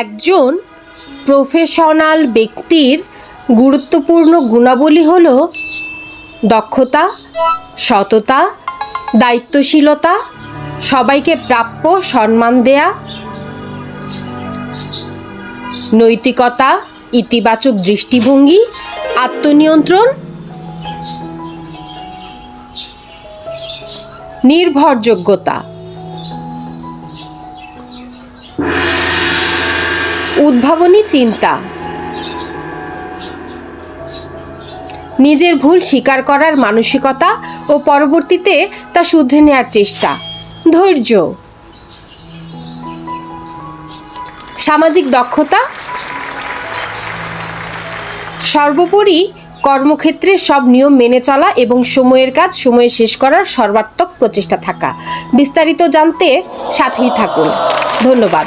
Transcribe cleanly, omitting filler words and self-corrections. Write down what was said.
একজন প্রফেশনাল ব্যক্তির গুরুত্বপূর্ণ গুণাবলী হল দক্ষতা, সততা, দায়িত্বশীলতা, সবাইকে প্রাপ্য সম্মান দেয়া, নৈতিকতা, ইতিবাচক দৃষ্টিভঙ্গি, আত্মনিয়ন্ত্রণ, নির্ভরযোগ্যতা, উদ্ভাবনী চিন্তা, নিজের ভুল স্বীকার করার মানসিকতা ও পরবর্তীতে তা শুধরে নেওয়ার চেষ্টা, ধৈর্য, সামাজিক দক্ষতা, সর্বোপরি কর্মক্ষেত্রে সব নিয়ম মেনে চলা এবং সময়ের কাজ সময়ে শেষ করার সর্বাত্মক প্রচেষ্টা থাকা। বিস্তারিত জানতে সাথেই থাকুন। ধন্যবাদ।